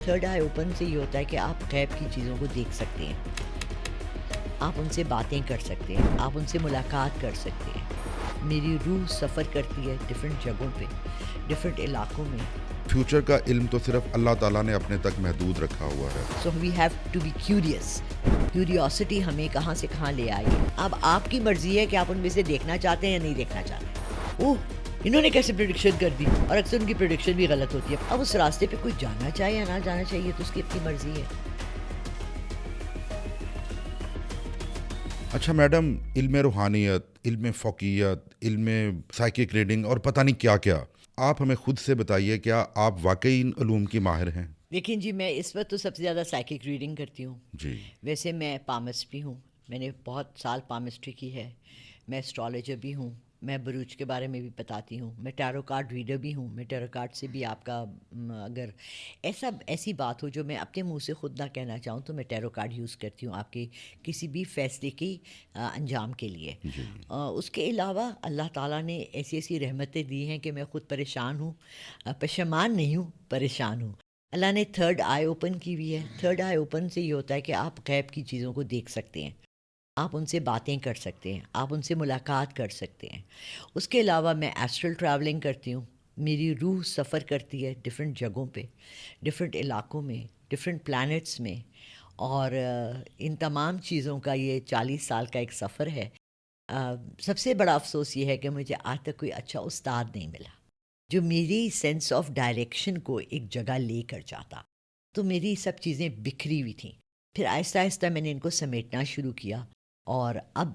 Third I open سے یہ ہوتا ہے کہ آپ غیب کی چیزوں کو دیکھ سکتے ہیں، آپ ان سے باتیں کر سکتے ہیں، آپ ان سے ملاقات کر سکتے ہیں۔ میری روح سفر کرتی ہے ڈفرینٹ جگہوں پہ، ڈفرینٹ علاقوں میں۔ فیوچر کا علم تو صرف اللہ تعالیٰ نے اپنے تک محدود رکھا ہوا ہے۔ So we have to be curious. Curiosity ہمیں کہاں سے کہاں لے آئی ہے۔ اب آپ کی مرضی ہے کہ آپ ان میں سے دیکھنا چاہتے ہیں یا نہیں دیکھنا چاہتے۔ اوہ انہوں نے کیسے پریڈکشن کر دی، اور اکثر ان کی پریڈکشن بھی غلط ہوتی ہے۔ اب اس راستے پہ کوئی جانا چاہے یا نہ جانا چاہیے تو اس کی اپنی مرضی ہے۔ اچھا میڈم، علم روحانیت، علم فوقیت، علم سائیکک ریڈنگ اور پتہ نہیں کیا کیا، آپ ہمیں خود سے بتائیے، کیا آپ واقعی ان علوم کی ماہر ہیں؟ لیکن جی میں اس وقت تو سب سے زیادہ سائیکک ریڈنگ کرتی ہوں۔ جی ویسے میں پامسٹ بھی ہوں، میں نے بہت سال پامسٹری کی ہے، میں اسٹرالوجر بھی ہوں، میں بروج کے بارے میں بھی بتاتی ہوں، میں ٹیرو کارڈ ریڈر بھی ہوں۔ میں ٹیرو کارڈ سے بھی آپ کا اگر ایسی بات ہو جو میں اپنے منہ سے خود نہ کہنا چاہوں تو میں ٹیرو کارڈ یوز کرتی ہوں آپ کے کسی بھی فیصلے کی انجام کے لیے۔ اس کے علاوہ اللہ تعالیٰ نے ایسی ایسی رحمتیں دی ہیں کہ میں خود پریشان ہوں، پشیمان نہیں ہوں، پریشان ہوں۔ اللہ نے تھرڈ آئی اوپن کی ہوئی ہے۔ تھرڈ آئی اوپن سے یہ ہوتا ہے کہ آپ غیب کی چیزوں کو دیکھ سکتے ہیں، آپ ان سے باتیں کر سکتے ہیں، آپ ان سے ملاقات کر سکتے ہیں۔ اس کے علاوہ میں ایسٹرل ٹریولنگ کرتی ہوں، میری روح سفر کرتی ہے ڈفرینٹ جگہوں پہ، ڈفرینٹ علاقوں میں، ڈفرینٹ پلانٹس میں، اور ان تمام چیزوں کا یہ 40 سال کا ایک سفر ہے۔ سب سے بڑا افسوس یہ ہے کہ مجھے آج تک کوئی اچھا استاد نہیں ملا جو میری سینس آف ڈائریکشن کو ایک جگہ لے کر جاتا۔ تو میری سب چیزیں بکھری ہوئی تھیں، پھر آہستہ آہستہ میں نے ان کو سمیٹنا شروع کیا، اور اب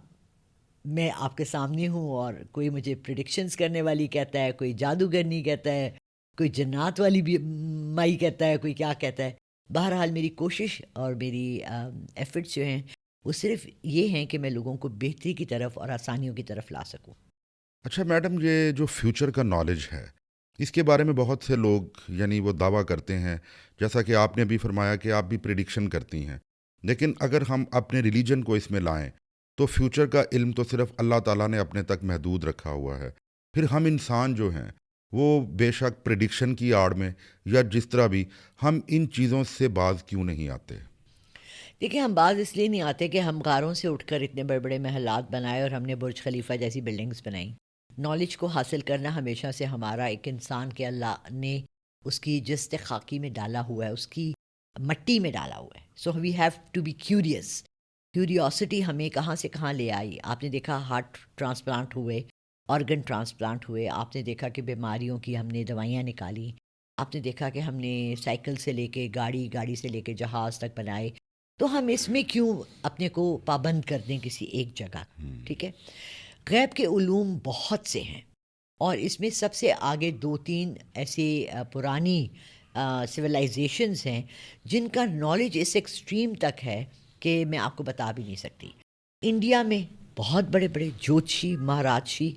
میں آپ کے سامنے ہوں، اور کوئی مجھے پریڈکشنز کرنے والی کہتا ہے، کوئی جادوگرنی کہتا ہے، کوئی جنات والی بھی مائی کہتا ہے، کوئی کیا کہتا ہے۔ بہرحال میری کوشش اور میری ایفرٹس جو ہیں وہ صرف یہ ہیں کہ میں لوگوں کو بہتری کی طرف اور آسانیوں کی طرف لا سکوں۔ اچھا میڈم، یہ جو فیوچر کا نالج ہے، اس کے بارے میں بہت سے لوگ یعنی وہ دعویٰ کرتے ہیں، جیسا کہ آپ نے بھی فرمایا کہ آپ بھی پریڈکشن کرتی ہیں، لیکن اگر ہم اپنے ریلیجن کو اس میں لائیں تو فیوچر کا علم تو صرف اللہ تعالیٰ نے اپنے تک محدود رکھا ہوا ہے۔ پھر ہم انسان جو ہیں وہ بے شک پریڈکشن کی آڑ میں یا جس طرح بھی، ہم ان چیزوں سے باز کیوں نہیں آتے؟ دیکھیں ہم بعض اس لیے نہیں آتے کہ ہم غاروں سے اٹھ کر اتنے بڑے بڑے محلات بنائے اور ہم نے برج خلیفہ جیسی بلڈنگز بنائیں۔ نالج کو حاصل کرنا ہمیشہ سے ہمارا ایک انسان کے اللہ نے اس کی جست خاکی میں ڈالا ہوا ہے، اس کی مٹی میں ڈالا ہوا ہے۔ So we have to be curious. Curiosity ہمیں کہاں سے کہاں لے آئی۔ آپ نے دیکھا ہارٹ ٹرانسپلانٹ ہوئے، آرگن ٹرانسپلانٹ ہوئے، آپ نے دیکھا کہ بیماریوں کی ہم نے دوائیاں نکالی، آپ نے دیکھا کہ ہم نے سائیکل سے لے کے گاڑی، گاڑی سے لے کے جہاز تک بنائے۔ تو ہم اس میں کیوں اپنے کو پابند کر دیں کسی ایک جگہ؟ ٹھیک ہے، غیب کے علوم بہت سے ہیں، اور اس میں سب سے آگے 2-3 ایسی پرانی سویلائزیشنز ہیں جن کا نالج اس ایکسٹریم تک ہے کہ میں آپ کو بتا بھی نہیں سکتی۔ انڈیا میں بہت بڑے بڑے جوتشی، مہاراجشی،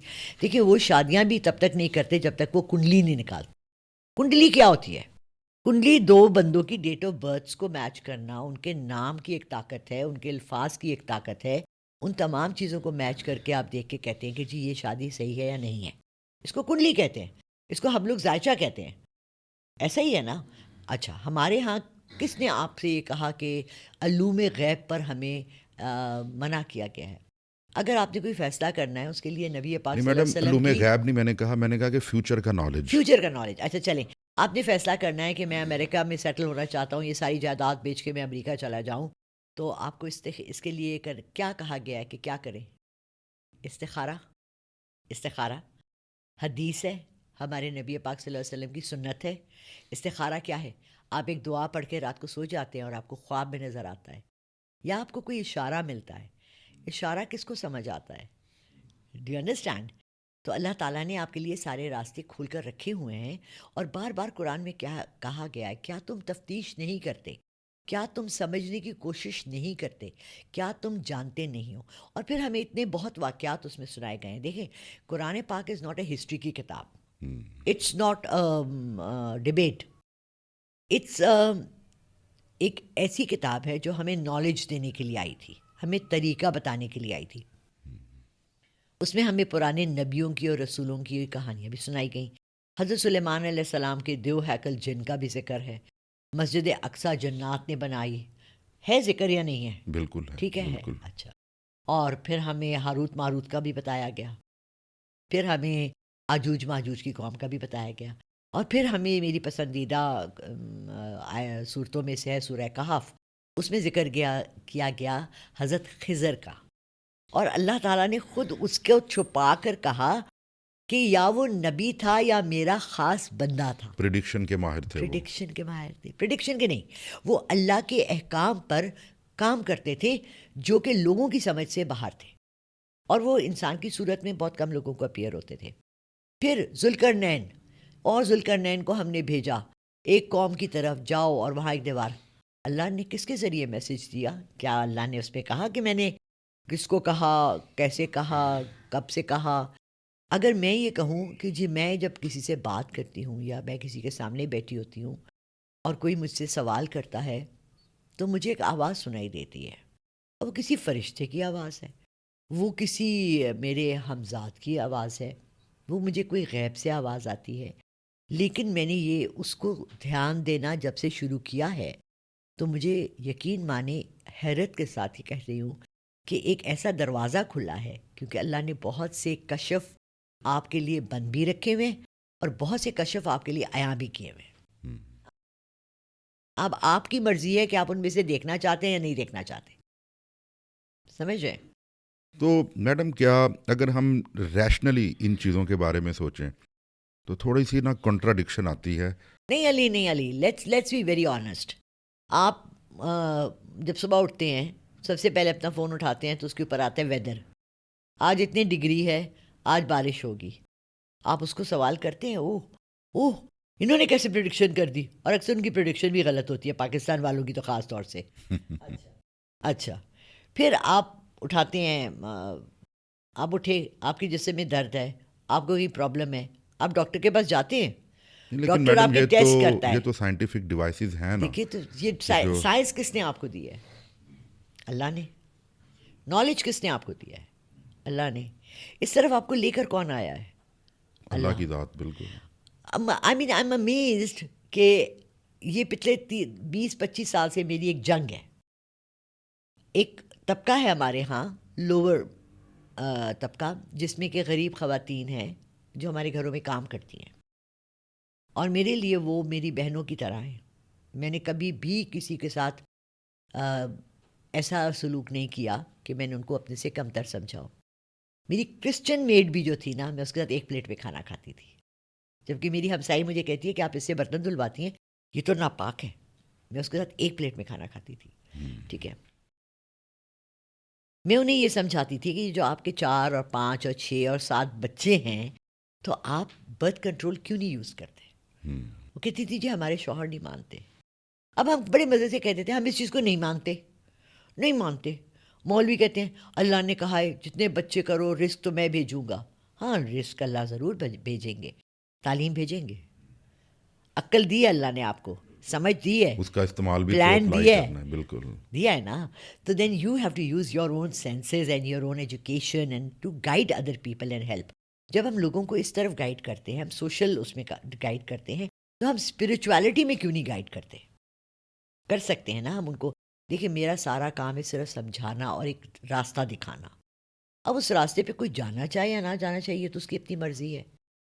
دیکھیں وہ شادیاں بھی تب تک نہیں کرتے جب تک وہ کنڈلی نہیں نکالتے۔ کنڈلی کیا ہوتی ہے؟ کنڈلی 2 بندوں کی ڈیٹ آف برتھس کو میچ کرنا، ان کے نام کی ایک طاقت ہے، ان کے الفاظ کی ایک طاقت ہے۔ ان تمام چیزوں کو میچ کر کے آپ دیکھ کے کہتے ہیں کہ جی یہ شادی صحیح ہے یا نہیں ہے۔ اس کو کنڈلی کہتے ہیں، اس کو ہم لوگ ذائچہ کہتے ہیں۔ ایسا ہی ہے نا؟ اچھا، ہمارے ہاں کس نے آپ سے یہ کہا کہ علوم غیب پر ہمیں منع کیا گیا ہے؟ اگر آپ نے کوئی فیصلہ کرنا ہے اس کے لیے نبی پاک نہیں صلی اللہ میڈم، علیہ وسلم علوم کی غیب نہیں میں نے کہا کہ فیوچر کا نالج۔ فیوچر کا نالج۔ اچھا چلیں، آپ نے فیصلہ کرنا ہے کہ میں امریکہ میں سیٹل ہونا چاہتا ہوں، یہ ساری جائیداد بیچ کے میں امریکہ چلا جاؤں، تو آپ کو اس کے لیے کیا کہا گیا ہے کہ کیا کریں؟ استخارہ۔ استخارہ حدیث ہے، ہمارے نبی پاک صلی اللہ علیہ وسلم کی سنت ہے۔ استخارہ کیا ہے؟ آپ ایک دعا پڑھ کے رات کو سو جاتے ہیں اور آپ کو خواب میں نظر آتا ہے، یا آپ کو کوئی اشارہ ملتا ہے۔ اشارہ کس کو سمجھ آتا ہے؟ Do you understand? تو اللہ تعالیٰ نے آپ کے لیے سارے راستے کھول کر رکھے ہوئے ہیں، اور بار بار قرآن میں کیا کہا گیا ہے؟ کیا تم تفتیش نہیں کرتے؟ کیا تم سمجھنے کی کوشش نہیں کرتے؟ کیا تم جانتے نہیں ہو؟ اور پھر ہمیں اتنے بہت واقعات اس میں سنائے گئے ہیں۔ دیکھیں قرآن پاک از ناٹ اے ہسٹری کی کتاب، اٹس ناٹ ڈبیٹ، اٹس ایک ایسی کتاب ہے جو ہمیں نالج دینے کے لیے آئی تھی، ہمیں طریقہ بتانے کے لیے آئی تھی۔ اس میں ہمیں پرانے نبیوں کی اور رسولوں کی کہانیاں بھی سنائی گئیں۔ حضرت سلیمان علیہ السلام کے دیو ہیکل جن کا بھی ذکر ہے، مسجد اقصی جنات نے بنائی، ہے ذکر یا نہیں ہے؟ بالکل ہے، ٹھیک ہے بالکل۔ اچھا۔ اور پھر ہمیں ہاروت ماروت کا بھی بتایا گیا، پھر ہمیں آجوج ماجوج کی قوم کا بھی بتایا گیا، اور پھر ہمیں میری پسندیدہ صورتوں میں سے ہے سورہ کہف، اس میں ذکر کیا گیا حضرت خضر کا، اور اللہ تعالیٰ نے خود اس کو چھپا کر کہا کہ یا وہ نبی تھا یا میرا خاص بندہ تھا۔ پریڈکشن کے ماہر تھے وہ۔ پریڈکشن کے ماہر تھے، پریڈکشن کے نہیں، وہ اللہ کے احکام پر کام کرتے تھے جو کہ لوگوں کی سمجھ سے باہر تھے، اور وہ انسان کی صورت میں بہت کم لوگوں کو اپیئر ہوتے تھے۔ پھر ذوالقرنین، اور ذوالقرنین کو ہم نے بھیجا ایک قوم کی طرف، جاؤ اور وہاں ایک دیوار۔ اللہ نے کس کے ذریعے میسج دیا؟ کیا اللہ نے اس پہ کہا کہ میں نے کس کو کہا، کیسے کہا، کب سے کہا؟ اگر میں یہ کہوں کہ جی میں جب کسی سے بات کرتی ہوں یا میں کسی کے سامنے بیٹھی ہوتی ہوں اور کوئی مجھ سے سوال کرتا ہے تو مجھے ایک آواز سنائی دیتی ہے، اور وہ کسی فرشتے کی آواز ہے، وہ کسی میرے ہمزاد کی آواز ہے، وہ مجھے کوئی غیب سے آواز آتی ہے، لیکن میں نے یہ اس کو دھیان دینا جب سے شروع کیا ہے تو مجھے یقین مانے حیرت کے ساتھ یہ کہہ رہی ہوں کہ ایک ایسا دروازہ کھلا ہے، کیونکہ اللہ نے بہت سے کشف آپ کے لیے بند بھی رکھے ہوئے اور بہت سے کشف آپ کے لیے عیاں بھی کیے ہوئے۔ اب آپ کی مرضی ہے کہ آپ ان میں سے دیکھنا چاہتے ہیں یا نہیں دیکھنا چاہتے، سمجھ رہے؟ تو میڈم کیا اگر ہم ریشنلی ان چیزوں کے بارے میں سوچیں تو تھوڑی سی نا کنٹراڈکشن آتی ہے۔ نہیں علی، لیٹس بی ویری آنیسٹ۔ آپ جب صبح اٹھتے ہیں سب سے پہلے اپنا فون اٹھاتے ہیں تو اس کے اوپر آتا ہے ویدر، آج اتنی ڈگری ہے، آج بارش ہوگی، آپ اس کو سوال کرتے ہیں اوہ انہوں نے کیسے پریڈکشن کر دی؟ اور اکثر ان کی پریڈکشن بھی غلط ہوتی ہے، پاکستان والوں کی تو خاص طور سے۔ اچھا، پھر آپ اٹھاتے ہیں، آپ اٹھے، آپ کے جسم میں درد ہے، آپ کو کوئی پرابلم ہے، آپ ڈاکٹر کے پاس جاتے ہیں، لیکن ڈاکٹر آپ میڈم کے ٹیسٹ کرتا ہے۔ یہ تو سائنٹیفک ڈیوائسز ہیں نا۔ دیکھیے تو یہ جو سائنس کس نے آپ کو دی ہے؟ اللہ نے۔ نالج کس نے آپ کو دیا ہے؟ اللہ نے۔ اس طرف آپ کو لے کر کون آیا ہے؟ اللہ کی ذات، بالکل۔ آئی ایم امیزڈ کہ یہ پچھلے 20-25 سال سے میری ایک جنگ ہے۔ ایک طبقہ ہے ہمارے ہاں، لوور طبقہ، جس میں کہ غریب خواتین ہیں جو ہمارے گھروں میں کام کرتی ہیں، اور میرے لیے وہ میری بہنوں کی طرح ہیں۔ میں نے کبھی بھی کسی کے ساتھ ایسا سلوک نہیں کیا کہ میں نے ان کو اپنے سے کم تر سمجھا ہو۔ میری کرسچن میڈ بھی جو تھی نا، میں اس کے ساتھ ایک پلیٹ میں کھانا کھاتی تھی، جبکہ میری ہمسائی مجھے کہتی ہے کہ آپ اس سے برتن دھلواتی ہیں، یہ تو ناپاک ہے، میں اس کے ساتھ ایک پلیٹ میں کھانا کھاتی تھی۔ ٹھیک ہے، میں انہیں یہ سمجھاتی تھی کہ جو آپ کے 4 اور 5 اور 6 اور 7 بچے ہیں تو آپ برتھ کنٹرول کیوں نہیں یوز کرتے؟ وہ کہتی تھی جی ہمارے شوہر نہیں مانتے۔ اب ہم بڑے مزے سے کہتے تھے ہم اس چیز کو نہیں مانتے۔ مولوی کہتے ہیں اللہ نے کہا ہے جتنے بچے کرو رزق تو میں بھیجوں گا۔ ہاں، رزق اللہ ضرور بھیجیں گے، تعلیم بھیجیں گے، عقل دی ہے اللہ نے آپ کو، سمجھ دی ہے، اس کا استعمال بھی تو پلان اپلائی دیا کرنا ہے، بالکل دیا ہے نا۔ تو then you have to use your own senses and your own education and to guide other people and help. جب ہم لوگوں کو اس طرف گائیڈ کرتے ہیں، ہم سوشل اس میں گائیڈ کرتے ہیں، تو ہم اسپرچویلٹی میں کیوں نہیں گائیڈ کرتے؟ کر سکتے ہیں نا ہم ان کو۔ دیکھیں میرا سارا کام ہے صرف سمجھانا اور ایک راستہ دکھانا۔ اب اس راستے پہ کوئی جانا چاہے یا نہ جانا چاہیے تو اس کی اپنی مرضی ہے۔